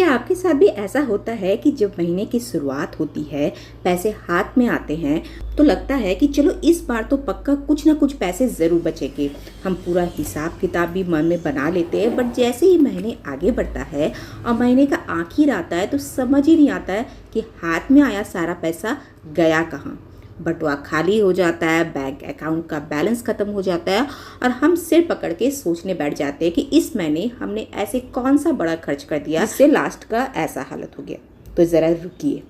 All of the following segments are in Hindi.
क्या आपके साथ भी ऐसा होता है कि जब महीने की शुरुआत होती है, पैसे हाथ में आते हैं तो लगता है कि चलो इस बार तो पक्का कुछ ना कुछ पैसे ज़रूर बचेंगे। हम पूरा हिसाब किताब भी मन में बना लेते हैं, बट जैसे ही महीने आगे बढ़ता है और महीने का आखिर आता है तो समझ ही नहीं आता है कि हाथ में आया सारा पैसा गया कहाँ। बटुआ खाली हो जाता है, बैंक अकाउंट का बैलेंस ख़त्म हो जाता है और हम सिर पकड़ के सोचने बैठ जाते हैं कि इस महीने हमने ऐसे कौन सा बड़ा खर्च कर दिया जिससे लास्ट का ऐसा हालत हो गया। तो ज़रा रुकिए,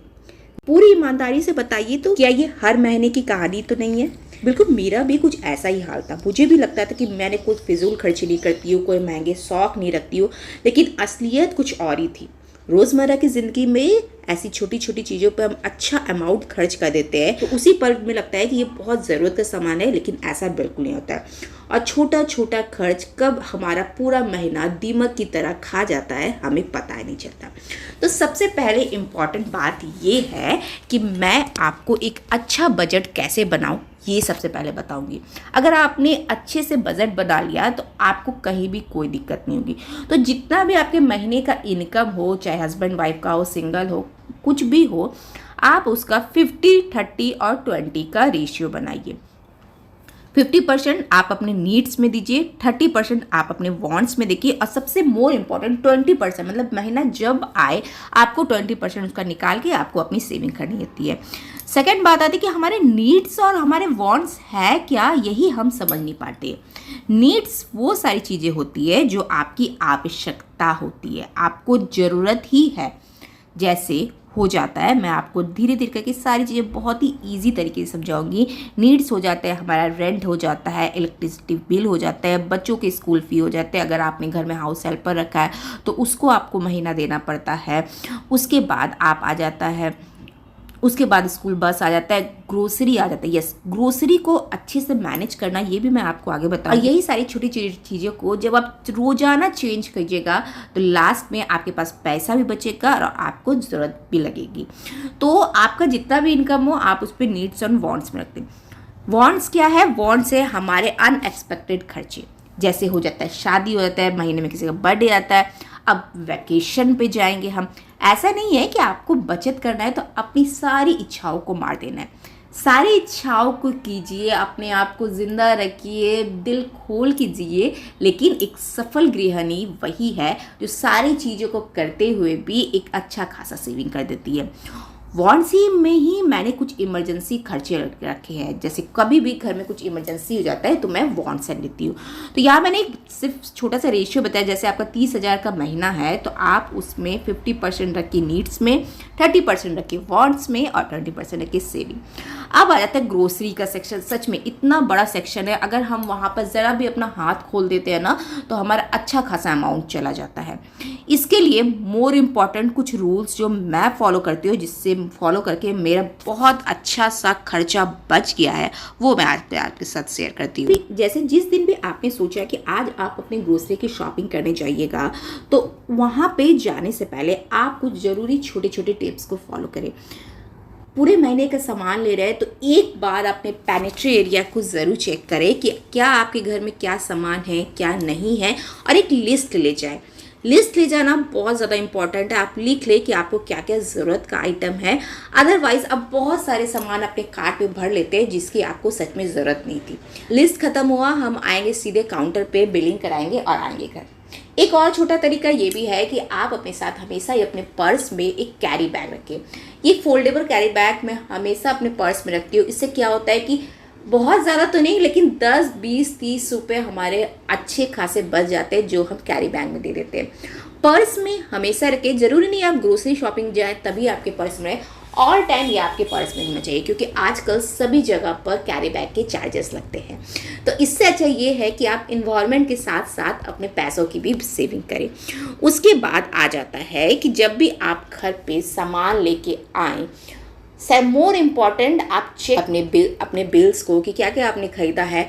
पूरी ईमानदारी से बताइए, तो क्या ये हर महीने की कहानी तो नहीं है? बिल्कुल मेरा भी कुछ ऐसा ही हाल था। मुझे भी लगता था कि मैंने कुछ फिजूल खर्ची नहीं करती हूँ, कोई महंगे शौक नहीं रखती हूँ, लेकिन असलियत कुछ और ही थी। रोज़मर्रा की ज़िंदगी में ऐसी छोटी छोटी चीज़ों पर हम अच्छा अमाउंट खर्च कर देते हैं, तो उसी पल में लगता है कि ये बहुत ज़रूरत का सामान है, लेकिन ऐसा बिल्कुल नहीं होता है। और छोटा छोटा खर्च कब हमारा पूरा महीना दीमक की तरह खा जाता है हमें पता ही नहीं चलता। तो सबसे पहले इम्पॉर्टेंट बात ये है कि मैं आपको एक अच्छा बजट कैसे बनाऊं, ये सबसे पहले बताऊंगी। अगर आपने अच्छे से बजट बना लिया तो आपको कहीं भी कोई दिक्कत नहीं होगी। तो जितना भी आपके महीने का इनकम हो, चाहे हस्बैंड वाइफ का हो, सिंगल हो, कुछ भी हो, आप उसका 50, 30 और 20 का रेशियो बनाइए। 50% आप अपने नीड्स में दीजिए, 30% आप अपने वांट्स में देखिए, और सबसे मोर इम्पॉर्टेंट 20%, मतलब महीना जब आए आपको 20% उसका निकाल के आपको अपनी सेविंग करनी होती है। सेकेंड बात आती है कि हमारे नीड्स और हमारे वांट्स है क्या, यही हम समझ नहीं पाते। नीड्स वो सारी चीज़ें होती है जो आपकी आवश्यकता होती है, आपको ज़रूरत ही है। जैसे हो जाता है, मैं आपको धीरे धीरे करके सारी चीज़ें बहुत ही इजी तरीके से समझाऊंगी। नीड्स हो जाता है हमारा रेंट हो जाता है, इलेक्ट्रिसिटी बिल हो जाता है, बच्चों के स्कूल फी हो जाते हैं, अगर आपने घर में हाउस हेल्पर रखा है तो उसको आपको महीना देना पड़ता है। उसके बाद आप आ जाता है, उसके बाद स्कूल बस आ जाता है, ग्रोसरी आ जाता है। यस, ग्रोसरी को अच्छे से मैनेज करना ये भी मैं आपको आगे बताऊँ। यही सारी छोटी चीज़ों को जब आप रोज़ाना चेंज कीजिएगा तो लास्ट में आपके पास पैसा भी बचेगा और आपको ज़रूरत भी लगेगी। तो आपका जितना भी इनकम हो आप उस पर नीड्स और वांट्स में रखते हैं। वांट्स क्या है? वांट्स है हमारे अनएक्सपेक्टेड खर्चे, जैसे हो जाता है शादी हो जाता है, महीने में किसी का बर्थडे आता है, अब वैकेशन पे जाएंगे हम। ऐसा नहीं है कि आपको बचत करना है तो अपनी सारी इच्छाओं को मार देना है। सारी इच्छाओं को कीजिए, अपने आप को जिंदा रखिए, दिल खोल के जिए, लेकिन एक सफल गृहिणी वही है जो सारी चीज़ों को करते हुए भी एक अच्छा खासा सेविंग कर देती है। वांट्स ही में ही मैंने कुछ इमरजेंसी खर्चे रखे हैं, जैसे कभी भी घर में कुछ इमरजेंसी हो जाता है तो मैं वांट्स से लेती हूँ। तो यहाँ मैंने एक सिर्फ छोटा सा रेशियो बताया, जैसे आपका 30,000 का महीना है तो आप उसमें 50% रखिए नीड्स में, 30% रखिए वांट्स में और 20% रखिए सेविंग। अब आ जाता है ग्रोसरी का सेक्शन। सच में इतना बड़ा सेक्शन है, अगर हम वहाँ पर ज़रा भी अपना हाथ खोल देते हैं ना तो हमारा अच्छा खासा अमाउंट चला जाता है। इसके लिए मोर इम्पॉर्टेंट कुछ रूल्स जो मैं फॉलो करती हूँ, जिससे फॉलो करके मेरा बहुत अच्छा सा खर्चा बच गया है, वो मैं आज आपके साथ शेयर करती हूँ। जैसे जिस दिन भी आपने सोचा कि आज आप अपने ग्रोसरी की शॉपिंग करने जाइएगा तो वहाँ पे जाने से पहले आप कुछ ज़रूरी छोटे छोटे टिप्स को फॉलो करें। पूरे महीने का सामान ले रहे हैं तो एक बार अपने पैनिट्री एरिया को ज़रूर चेक करें कि क्या आपके घर में क्या सामान है क्या नहीं है, और एक लिस्ट ले जाएं। लिस्ट ले जाना बहुत ज़्यादा इंपॉर्टेंट है। आप लिख ले कि आपको क्या क्या ज़रूरत का आइटम है, अदरवाइज़ आप बहुत सारे सामान अपने कार्ट में भर लेते हैं जिसकी आपको सच में ज़रूरत नहीं थी। लिस्ट खत्म हुआ, हम आएंगे सीधे काउंटर पे, बिलिंग कराएंगे और आएंगे घर। एक और छोटा तरीका ये भी है कि आप अपने साथ हमेशा ही अपने पर्स में एक कैरी बैग रखें। ये फोल्डेबल कैरी बैग मैं हमेशा अपने पर्स में रखती हूँ। इससे क्या होता है कि बहुत ज़्यादा तो नहीं, लेकिन 10, 20, 30 रुपये हमारे अच्छे खासे बच जाते हैं जो हम कैरी बैग में दे देते हैं। पर्स में हमेशा रखें, ज़रूरी नहीं आप ग्रोसरी शॉपिंग जाएँ तभी आपके पर्स में रहे, ऑल टाइम ये आपके पर्स में होना चाहिए, क्योंकि आजकल सभी जगह पर कैरी बैग के चार्जेस लगते हैं। तो इससे अच्छा ये है कि आप इन्वायरमेंट के साथ साथ अपने पैसों की भी सेविंग करें। उसके बाद आ जाता है कि जब भी आप घर पे सामान लेके आएँ, मोर इम्पॉर्टेंट आप चेक अपने बिल्स को कि क्या क्या आपने ख़रीदा है,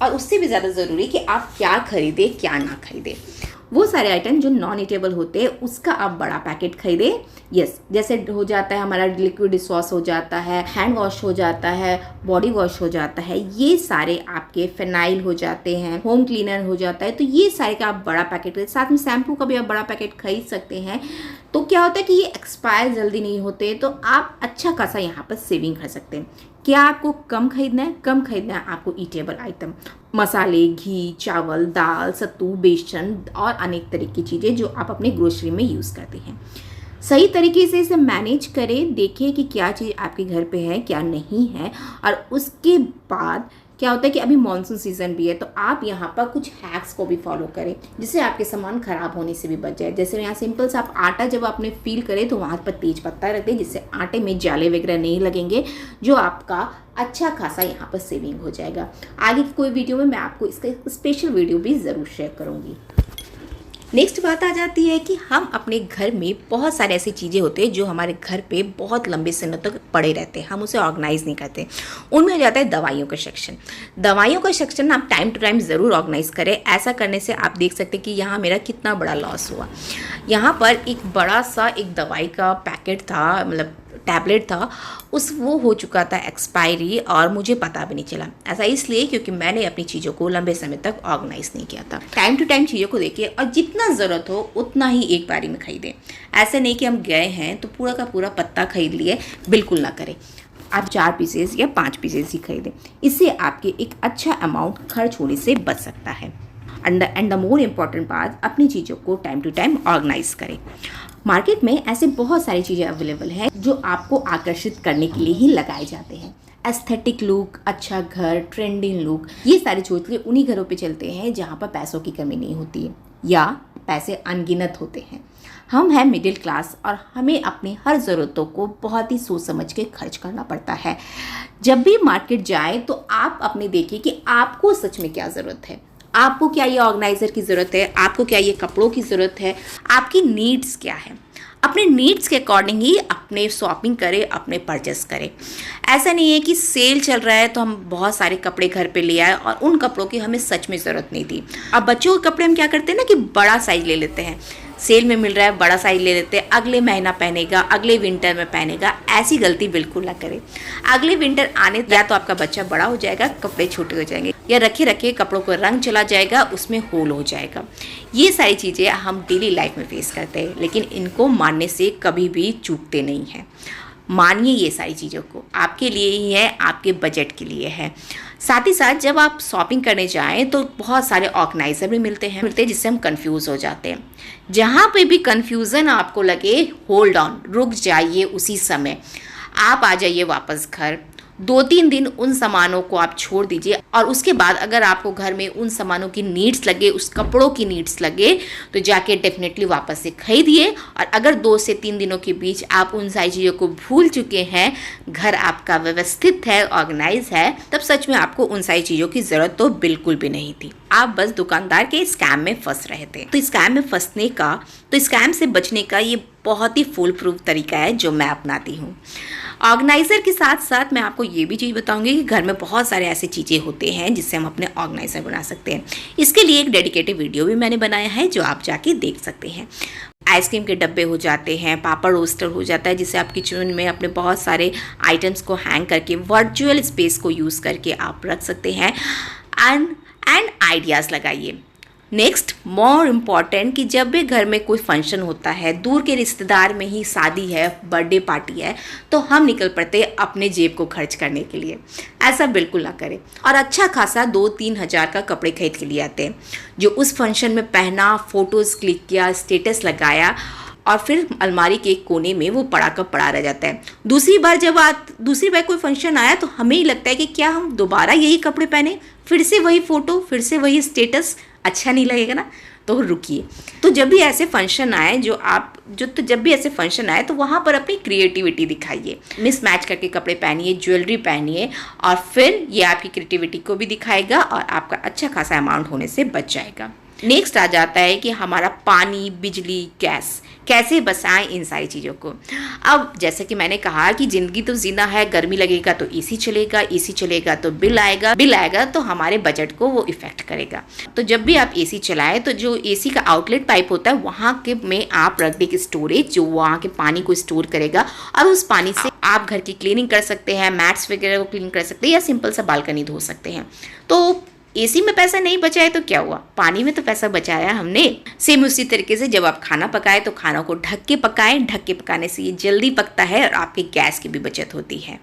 और उससे भी ज़्यादा ज़रूरी कि आप क्या खरीदें क्या ना खरीदें। वो सारे आइटम जो नॉन ईटेबल होते हैं उसका आप बड़ा पैकेट खरीदें। यस, जैसे हो जाता है हमारा लिक्विड डिश वॉश हो जाता है, हैंड वॉश हो जाता है, बॉडी वॉश हो जाता है, ये सारे आपके फिनाइल हो जाते हैं, होम क्लीनर हो जाता है, तो ये सारे का आप बड़ा पैकेट खरीद, साथ में शैम्पू का भी आप बड़ा पैकेट खरीद सकते हैं। तो क्या होता है कि ये एक्सपायर जल्दी नहीं होते, तो आप अच्छा खासा यहाँ पर सेविंग कर सकते हैं। क्या आपको कम खरीदना है? कम खरीदना है आपको ईटेबल आइटम, मसाले, घी, चावल, दाल, सत्तू, बेसन और अनेक तरह की चीज़ें जो आप अपने ग्रोसरी में यूज़ करते हैं। सही तरीके से इसे मैनेज करें, देखिए कि क्या चीज़ आपके घर पे है क्या नहीं है। और उसके बाद क्या होता है कि अभी मॉनसून सीज़न भी है, तो आप यहाँ पर कुछ हैक्स को भी फॉलो करें जिससे आपके सामान ख़राब होने से भी बच जाए। जैसे यहाँ सिंपल सा आप आटा जब आपने फील करें तो वहाँ पर तेज पत्ता रख दें, जिससे आटे में जाले वगैरह नहीं लगेंगे, जो आपका अच्छा खासा यहाँ पर सेविंग हो जाएगा। आगे की कोई वीडियो में मैं आपको इसका स्पेशल वीडियो भी ज़रूर शेयर करूँगी। नेक्स्ट बात आ जाती है कि हम अपने घर में बहुत सारे ऐसी चीज़ें होती हैं जो हमारे घर पे बहुत लंबे समय तक पड़े रहते हैं, हम उसे ऑर्गेनाइज़ नहीं करते। उनमें हो जाता है दवाइयों का सेक्शन। दवाइयों का सेक्शन आप टाइम टू टाइम ज़रूर ऑर्गेनाइज़ करें। ऐसा करने से आप देख सकते हैं कि यहाँ मेरा कितना बड़ा लॉस हुआ। यहाँ पर एक बड़ा सा एक दवाई का पैकेट था, मतलब टैबलेट था, वो हो चुका था एक्सपायरी और मुझे पता भी नहीं चला। ऐसा इसलिए क्योंकि मैंने अपनी चीज़ों को लंबे समय तक ऑर्गेनाइज नहीं किया था। टाइम टू टाइम चीज़ों को देखिए और जितना ज़रूरत हो उतना ही एक बारी में खरीदें। ऐसे नहीं कि हम गए हैं तो पूरा का पूरा पत्ता खरीद लिए, बिल्कुल ना करें। आप 4 पीसेस या 5 पीसेस ही खरीदें, इससे आपके एक अच्छा अमाउंट खर्च होने से बच सकता है। एंड द मोर इम्पॉर्टेंट बात, अपनी चीज़ों को टाइम टू टाइम ऑर्गेनाइज करें। मार्केट में ऐसे बहुत सारी चीज़ें अवेलेबल हैं जो आपको आकर्षित करने के लिए ही लगाए जाते हैं। एस्थेटिक लुक, अच्छा घर, ट्रेंडिंग लुक, ये सारे चोचले उन्हीं घरों पे चलते हैं जहाँ पर पैसों की कमी नहीं होती है या पैसे अनगिनत होते हैं। हम हैं मिडिल क्लास और हमें अपनी हर ज़रूरतों को बहुत ही सोच समझ के खर्च करना पड़ता है। जब भी मार्केट जाए तो आप अपने देखिए कि आपको सच में क्या ज़रूरत है। आपको क्या ये ऑर्गेनाइज़र की ज़रूरत है? आपको क्या ये कपड़ों की ज़रूरत है? आपकी नीड्स क्या है? अपने नीड्स के अकॉर्डिंग ही अपने शॉपिंग करें, अपने परचेस करें। ऐसा नहीं है कि सेल चल रहा है तो हम बहुत सारे कपड़े घर पे ले आए और उन कपड़ों की हमें सच में ज़रूरत नहीं थी। अब बच्चों के कपड़े हम क्या करते हैं ना कि बड़ा साइज ले लेते हैं, सेल में मिल रहा है बड़ा साइज ले लेते हैं, अगले महीना पहनेगा, अगले विंटर में पहनेगा। ऐसी गलती बिल्कुल ना करें। अगले विंटर आने या तो आपका बच्चा बड़ा हो जाएगा, कपड़े छोटे हो जाएंगे, या रखे रखे कपड़ों को रंग चला जाएगा, उसमें होल हो जाएगा। ये सारी चीज़ें हम डेली लाइफ में फेस करते हैं, लेकिन इनको मानने से कभी भी चूकते नहीं हैं। मानिए ये सारी चीज़ों को, आपके लिए ही है, आपके बजट के लिए है। साथ ही साथ जब आप शॉपिंग करने जाएं तो बहुत सारे ऑर्गेनाइज़र भी मिलते हैं जिससे हम कंफ्यूज हो जाते हैं। जहाँ पे भी कंफ्यूजन आपको लगे, होल्ड ऑन, रुक जाइए। उसी समय आप आ जाइए वापस घर। 2-3 दिन उन सामानों को आप छोड़ दीजिए और उसके बाद अगर आपको घर में उन सामानों की नीड्स लगे, उस कपड़ों की नीड्स लगे, तो जाके डेफिनेटली वापस से खरीदिए। और अगर 2 से 3 दिनों के बीच आप उन सारी चीज़ों को भूल चुके हैं, घर आपका व्यवस्थित है, ऑर्गेनाइज है, तब सच में आपको उन सारी चीज़ों की ज़रूरत तो बिल्कुल भी नहीं थी। आप बस दुकानदार के स्कैम में फंस रहे थे। तो स्कैम में फंसने का, तो स्कैम से बचने का ये बहुत ही फुल प्रूफ तरीका है जो मैं अपनाती हूँ। ऑर्गेनाइज़र के साथ साथ मैं आपको ये भी चीज़ बताऊंगी कि घर में बहुत सारे ऐसे चीज़ें होते हैं जिससे हम अपने ऑर्गेनाइज़र बना सकते हैं। इसके लिए एक डेडिकेटेड वीडियो भी मैंने बनाया है जो आप जाके देख सकते हैं। आइसक्रीम के डब्बे हो जाते हैं, पापड़ रोस्टर हो जाता है, जिससे आप किचन में अपने बहुत सारे आइटम्स को हैंग करके वर्चुअल स्पेस को यूज़ करके आप रख सकते हैं। एंड आइडियाज़ लगाइए। नेक्स्ट मोर इम्पॉर्टेंट कि जब भी घर में कोई फंक्शन होता है, दूर के रिश्तेदार में ही शादी है, बर्थडे पार्टी है, तो हम निकल पड़ते हैं अपने जेब को खर्च करने के लिए। ऐसा बिल्कुल ना करें और अच्छा खासा 2-3 हज़ार का कपड़े खरीद के लिए आते हैं जो उस फंक्शन में पहना, फ़ोटोज़ क्लिक किया, स्टेटस लगाया और फिर अलमारी के एक कोने में वो पड़ा का पड़ा रह जाता है। दूसरी बार कोई फंक्शन आया तो हमें ही लगता है कि क्या हम दोबारा यही कपड़े पहने, फिर से वही फ़ोटो, फिर से वही स्टेटस, अच्छा नहीं लगेगा ना। तो रुकिए। तो जब भी ऐसे फंक्शन आए जब भी ऐसे फंक्शन आए तो वहाँ पर अपनी क्रिएटिविटी दिखाइए। मिसमैच करके कपड़े पहनिए, ज्वेलरी पहनिए और फिर ये आपकी क्रिएटिविटी को भी दिखाएगा और आपका अच्छा खासा अमाउंट होने से बच जाएगा। नेक्स्ट आ जाता है कि हमारा पानी, बिजली, गैस कैसे बचाएं इन सारी चीज़ों को। अब जैसे कि मैंने कहा कि ज़िंदगी तो जीना है, गर्मी लगेगा तो एसी चलेगा, एसी चलेगा तो बिल आएगा, बिल आएगा तो हमारे बजट को वो इफ़ेक्ट करेगा। तो जब भी आप एसी चलाएं तो जो एसी का आउटलेट पाइप होता है वहाँ के में आप रख दें स्टोरेज, जो वहाँ के पानी को स्टोर करेगा और उस पानी से आप घर की क्लीनिंग कर सकते हैं, मैट्स वगैरह को क्लीन कर सकते हैं या सिंपल सा बालकनी धो सकते हैं। तो एसी में पैसा नहीं बचाए तो क्या हुआ, पानी में तो पैसा बचाया हमने। सेम उसी तरीके से जब आप खाना पकाए तो खाना को ढक के पकाएं, ढक के पकाने से ये जल्दी पकता है और आपके गैस की भी बचत होती है।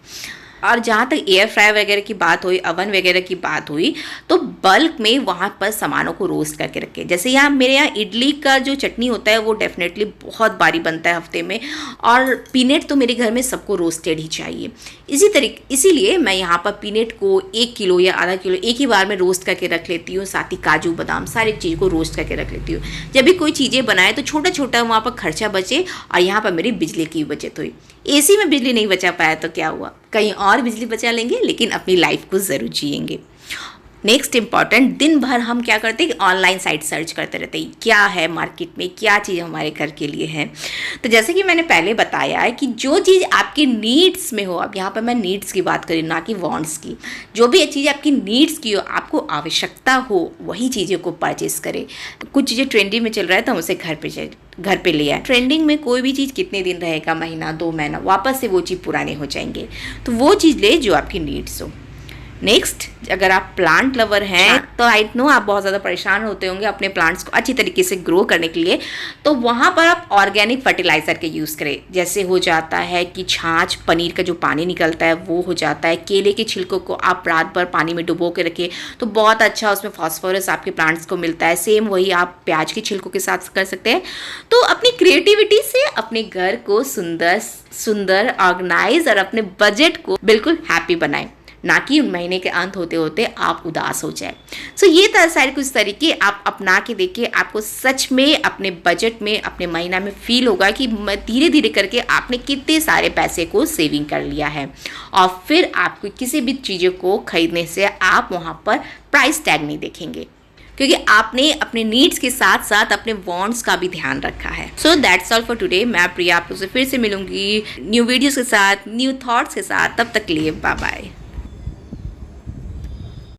और जहाँ तक एयर फ्रायर वगैरह की बात हुई, अवन वगैरह की बात हुई, तो बल्क में वहाँ पर सामानों को रोस्ट करके रखें। जैसे यहाँ मेरे यहाँ इडली का जो चटनी होता है वो डेफिनेटली बहुत बारी बनता है हफ्ते में, और पीनट तो मेरे घर में सबको रोस्टेड ही चाहिए। इसीलिए मैं यहाँ पर पीनट को 1 किलो या आधा किलो एक ही बार में रोस्ट करके रख लेती हूँ, साथ ही काजू बादाम सारी चीज़ को रोस्ट करके रख लेती हूँ। जब भी कोई चीज़ें बनाए तो छोटा छोटा वहाँ पर खर्चा बचे और यहाँ पर मेरी बिजली की बचत हुई। एसी में बिजली नहीं बचा पाया तो क्या हुआ, कहीं और बिजली बचा लेंगे, लेकिन अपनी लाइफ को ज़रूर जिएंगे। नेक्स्ट इम्पॉर्टेंट, दिन भर हम क्या करते हैं कि ऑनलाइन साइट सर्च करते रहते हैं, क्या है मार्केट में, क्या चीज़ हमारे घर के लिए है। तो जैसे कि मैंने पहले बताया है कि जो चीज़ आपकी नीड्स में हो, अब यहाँ पर मैं नीड्स की बात करी ना कि वांट्स की, जो भी चीज़ आपकी नीड्स की हो, आपको आवश्यकता हो, वही चीज़ों को परचेस करें। कुछ चीज़ें ट्रेंडिंग में चल रहा है तो हम उसे घर पे ले आए। ट्रेंडिंग में कोई भी चीज़ कितने दिन रहेगा, महीना 2 महीना, वापस से वो चीज़ पुराने हो जाएंगे। तो वो चीज़ ले जो आपकी नीड्स हो। नेक्स्ट, अगर आप प्लांट लवर हैं तो आई नो आप बहुत ज़्यादा परेशान होते होंगे अपने प्लांट्स को अच्छी तरीके से ग्रो करने के लिए, तो वहाँ पर आप ऑर्गेनिक फर्टिलाइज़र के यूज़ करें। जैसे हो जाता है कि छाछ, पनीर का जो पानी निकलता है वो हो जाता है, केले के छिलकों को आप रात भर पानी में डुबो के रखें तो बहुत अच्छा उसमें फॉस्फोरस आपके प्लांट्स को मिलता है। सेम वही आप प्याज के छिलकों के साथ कर सकते हैं। तो अपनी क्रिएटिविटी से अपने घर को सुंदर ऑर्गेनाइज और अपने बजट को बिल्कुल हैप्पी बनाएं, ना कि महीने के अंत होते होते आप उदास हो जाए। सो ये सारे कुछ तरीके आप अपना के देखिए, आपको सच में अपने बजट में, अपने महीना में फील होगा कि धीरे धीरे करके आपने कितने सारे पैसे को सेविंग कर लिया है। और फिर आपको किसी भी चीज़ों को खरीदने से आप वहाँ पर प्राइस टैग नहीं देखेंगे, क्योंकि आपने अपने नीड्स के साथ साथ अपने वांट्स का भी ध्यान रखा है। So that's all for today. मैं प्रिया आप लोग से फिर से मिलूंगी न्यू वीडियोस के साथ, न्यू थॉट्स के साथ। तब तक के लिए बाय बाय।